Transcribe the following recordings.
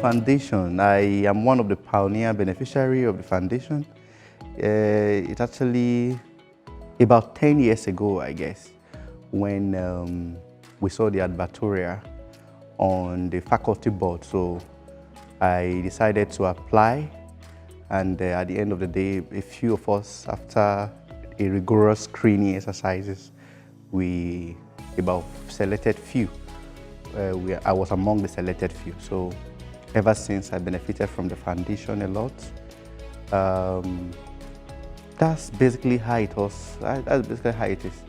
foundation, I am one of the pioneer beneficiary of the foundation. It's actually about 10 years ago, I guess, when we saw the advertorial on the faculty board. So I decided to apply, and at the end of the day, a few of us, after a rigorous screening exercises, we about selected few. I was among the selected few. So ever since, I benefited from the foundation a lot. That's basically how it was. That's basically how it is.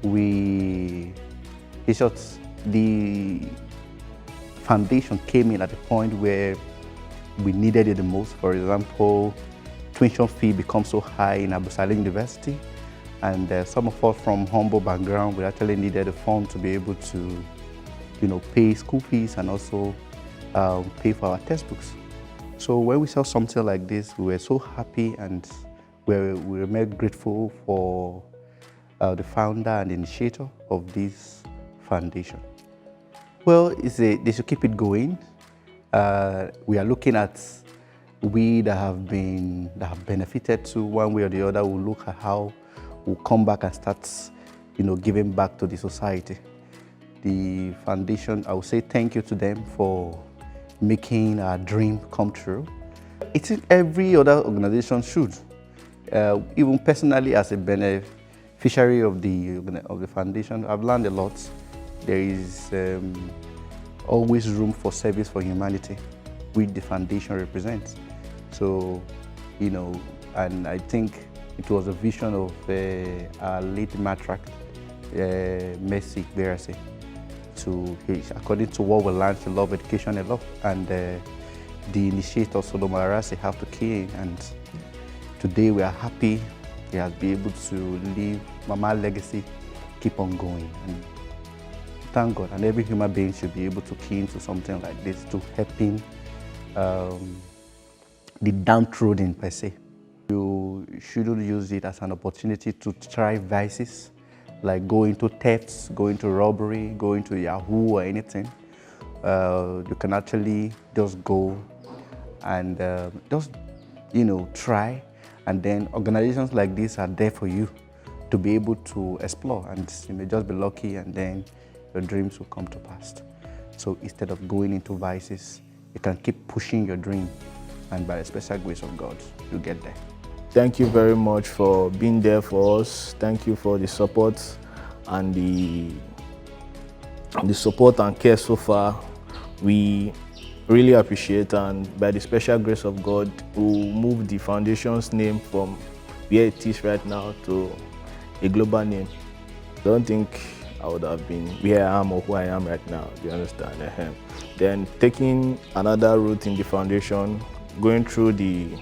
In short, the foundation came in at a point where we needed it the most. For example, tuition fee becomes so high in Abu Salim University, and some of us from humble background, we actually needed a fund to be able to, pay school fees and also pay for our textbooks. So when we saw something like this, we were so happy, and we were very grateful for the founder and initiator of this foundation. Well, they should keep it going. We are looking at we that have benefited to one way or the other. We'll look at how we'll come back and start, giving back to the society. The foundation, I will say thank you to them for making our dream come true. I think every other organization should. Even personally, as a beneficiary of the foundation, I've learned a lot. There is always room for service for humanity, which the foundation represents. So, and I think it was a vision of our late matrak, Mercy Igbe-Arase, according to what we learned, to love education a lot, and the initiator Solomon Arase have to key in, and today we are happy he has been able to leave Mama legacy, keep on going. And thank God, and every human being should be able to key into something like this to helping the downtrodden per se. You shouldn't use it as an opportunity to try vices, like go into thefts, go into robbery, go into Yahoo or anything. You can actually just go and just, try, and then organizations like this are there for you to be able to explore, and you may just be lucky, and then your dreams will come to pass. So instead of going into vices, you can keep pushing your dream, and by the special grace of God, you get there. Thank you very much for being there for us. Thank you for the support and the support and care so far. We really appreciate, and by the special grace of God, we'll move the foundation's name from where it is right now to a global name. I don't think I would have been where I am or who I am right now, do you understand? Then taking another route in the foundation, going through the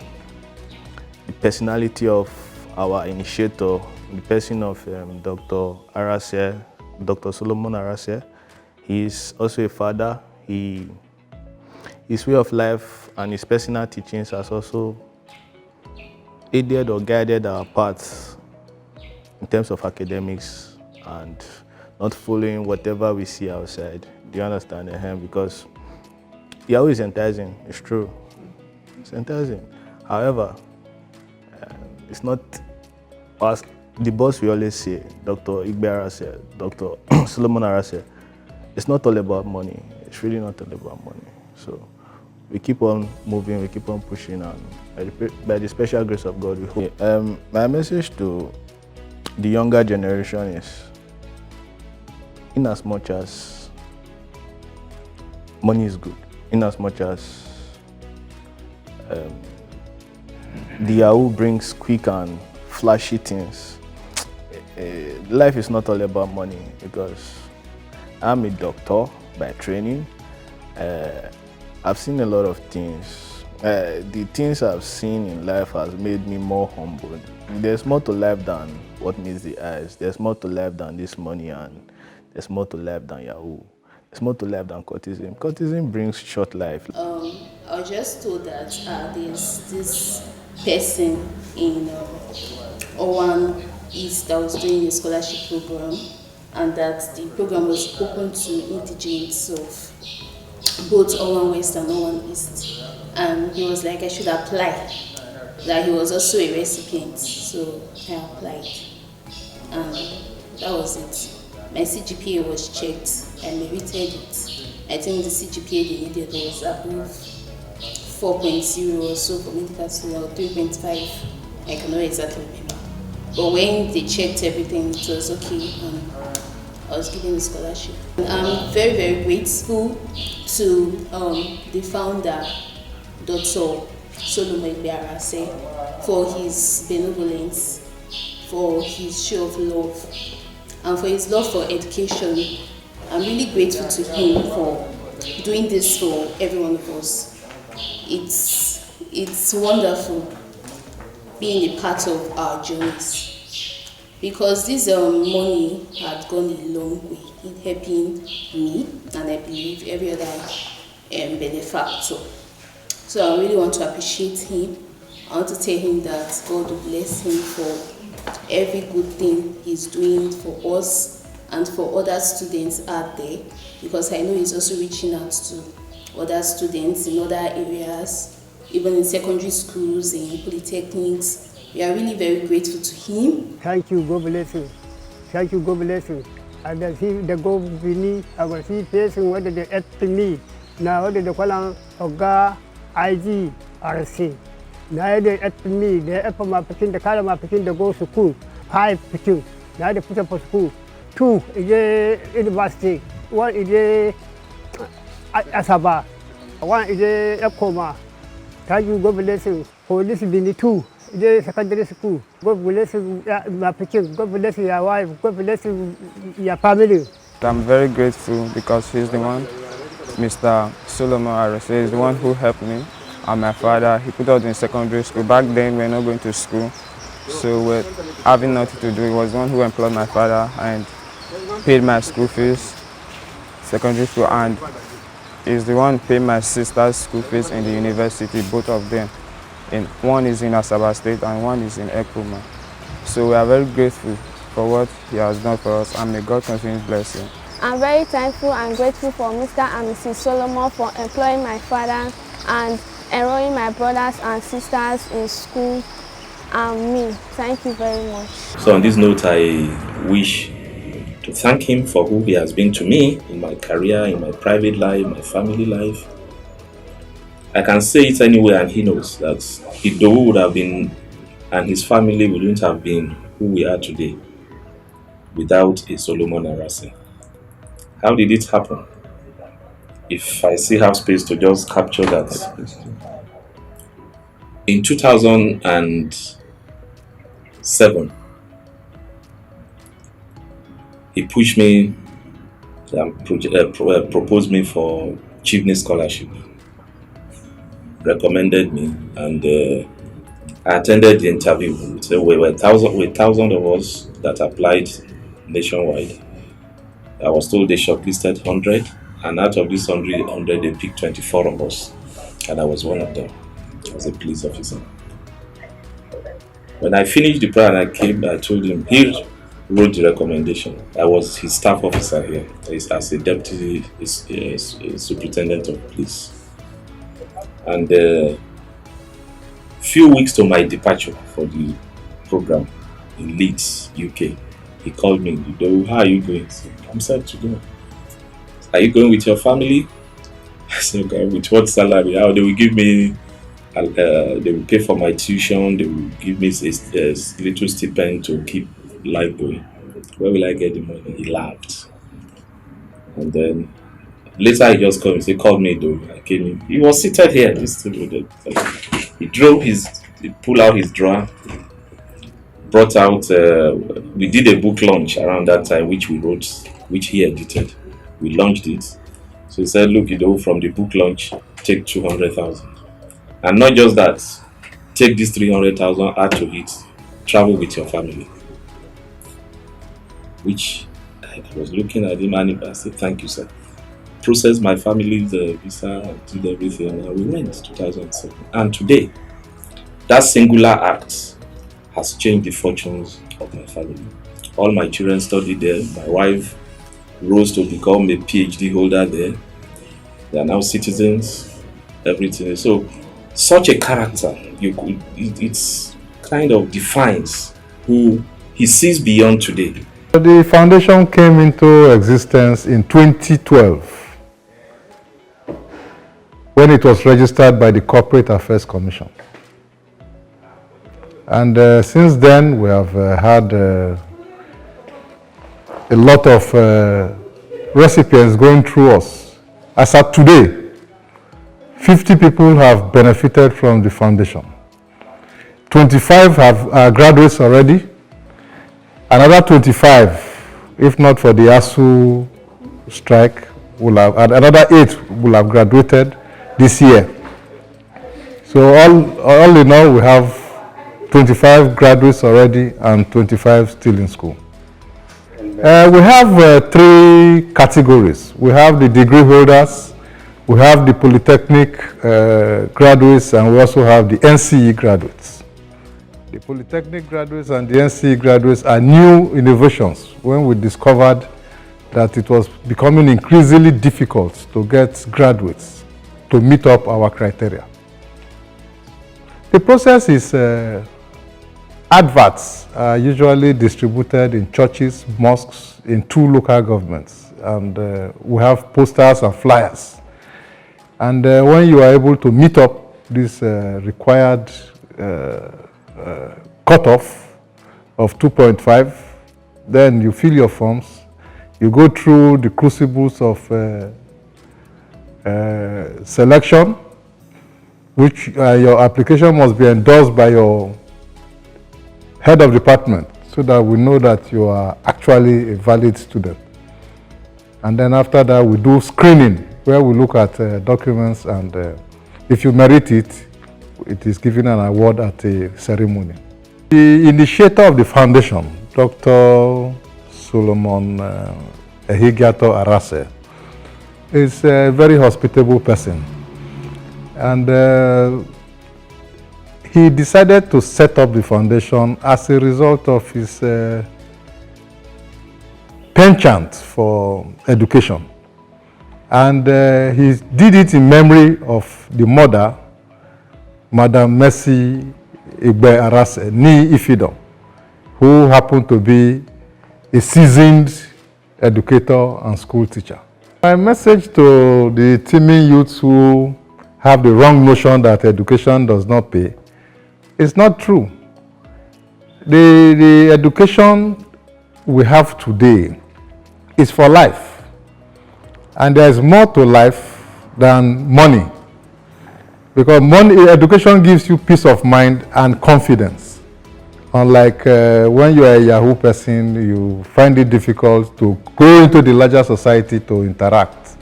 personality of our initiator, the person of Dr. Arase, Dr. Solomon Arase. He is also a father. His way of life and his personal teachings has also aided or guided our paths in terms of academics and not following whatever we see outside. Do you understand? Because Yahoo is enticing, it's true. It's enticing. However, it's not, as the boss we always say, Dr. Igbe-Arase, Dr. Solomon Arase, it's not all about money. It's really not all about money. So we keep on moving, we keep on pushing, and by the special grace of God, we hope. My message to the younger generation is, in as much as money is good, in as much as the Yahoo brings quick and flashy things, life is not all about money, because I'm a doctor by training. I've seen a lot of things. The things I've seen in life has made me more humble. There's more to life than what meets the eyes. There's more to life than this money, and there's more to life than Yahoo. There's more to life than courtesan. Courtesan brings short life. I was just told that there's this person in Owan East that was doing a scholarship program, and that the program was open to indigents of both O1 West and O1 East. And he was like, I should apply. That he was also a recipient, so I applied. And that was it. My CGPA was checked. I merited it. I think the CGPA they needed was above 4.0 or so for medical student, or 3.5. I cannot exactly remember. But when they checked everything, it was okay, and I was given the scholarship. I'm very, very grateful to the founder, Dr. Solomon Igbe-Arase, for his benevolence, for his show of love, and for his love for education. I'm really grateful to him for doing this for every one of us. It's wonderful being a part of our journeys, because this money had gone a long way in helping me, and I believe every other benefactor. So I really want to appreciate him. I want to tell him that God will bless him for every good thing he's doing for us and for other students out there, because I know he's also reaching out to other students in other areas, even in secondary schools, in polytechnics. We are really very grateful to him. Thank you, God bless you. Thank you, God bless you. And I see the go bini, I will see facing whether they at me. Now whether the Kuala Oga Igbe-Arase. Now they at me, they up my picking the color my picking the go to school. 5 picking. Now they put up for school. 2 is a university. 1 is a Asaba. 1 is a Ekoma. Thank you, God bless you. For this bini 2. The secondary school. God bless you, my picking. God bless your wife. God bless you, your family. I'm very grateful because he's the one, Mr. Solomon Arase, is the one who helped me and my father. He put us in secondary school. Back then, we were not going to school, so we're having nothing to do. He was the one who employed my father and paid my school fees, secondary school, and he's the one who paid my sister's school fees in the university, both of them. And one is in Asaba State and one is in Ekuma. So we are very grateful for what he has done for us, and may God continue to bless him. I'm very thankful and grateful for Mr. and Mrs. Solomon for employing my father and enrolling my brothers and sisters in school and me. Thank you very much. So on this note, I wish to thank him for who he has been to me in my career, in my private life, my family life. I can say it anyway, and he knows that Idowu would have been, and his family wouldn't have been who we are today without a Solomon Arase. How did it happen? If I still have space to just capture that. In 2007, he pushed me and proposed me for Chivney Scholarship. Recommended me, and I attended the interview. So we were thousand of us that applied nationwide. I was told they shortlisted 100, and out of this 100 they picked 24 of us, and I was one of them. I was a police officer. When I finished the plan, I told him, he wrote the recommendation. I was his staff officer here, as a deputy superintendent of police. And few weeks to my departure for the program in Leeds, UK, he called me. How are you going? I'm sad to go. Are you going with your family? I said, okay, with what salary? How they will give me? They will pay for my tuition. They will give me a little stipend to keep life going. Where will I get the money? He laughed. And then later he just called me. He called me though. I came in. He was seated here. He pulled out his drawer, brought out. We did a book launch around that time, which we wrote, which he edited. We launched it. So he said, "Look, from the book launch, take 200,000, and not just that. Take this 300,000, add to it, travel with your family." Which I was looking at him and I said, "Thank you, sir." Processed my family's visa, did everything, and we went 2007. And today, that singular act has changed the fortunes of my family. All my children studied there. My wife rose to become a PhD holder there. They are now citizens, everything. So, such a character, it's kind of defines who he sees beyond today. The foundation came into existence in 2012 when it was registered by the Corporate Affairs Commission. And since then, we have had a lot of recipients going through us. As of today, 50 people have benefited from the foundation. 25 are graduates already. Another 25, if not for the ASU strike, will have, another 8 will have graduated this year. So all in all, we have 25 graduates already and 25 still in school. We have 3 categories. We have the degree holders, we have the polytechnic graduates, and we also have the NCE graduates. The polytechnic graduates and the NCE graduates are new innovations when we discovered that it was becoming increasingly difficult to get graduates to meet up our criteria. The process is adverts are usually distributed in churches, mosques, in 2 local governments, and we have posters and flyers. And when you are able to meet up this required cutoff of 2.5, then you fill your forms, you go through the crucibles of selection, which your application must be endorsed by your head of department so that we know that you are actually a valid student. And then after that, we do screening where we look at documents, and if you merit it, it is given an award at a ceremony. The initiator of the foundation, Dr. Solomon Ehigiator Arase, is a very hospitable person. And he decided to set up the foundation as a result of his penchant for education. And he did it in memory of the mother, Madam Mercy Igbe-Arase, ni Ifidon, who happened to be a seasoned educator and school teacher. My message to the teeming youths who have the wrong notion that education does not pay is not true. The education we have today is for life. And there is more to life than money. Because education gives you peace of mind and confidence. Unlike when you are a Yahoo person, you find it difficult to go into the larger society to interact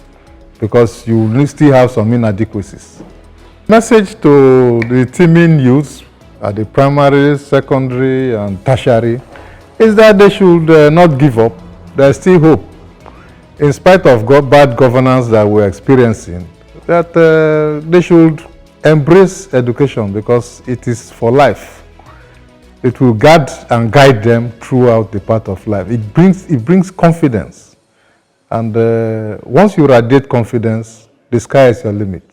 because you still have some inadequacies. Message to the teeming youths at the primary, secondary, and tertiary is that they should not give up. There is still hope. In spite of bad governance that we're experiencing, that they should embrace education because it is for life. It will guard and guide them throughout the path of life. It brings confidence. And once you radiate confidence, the sky is your limit.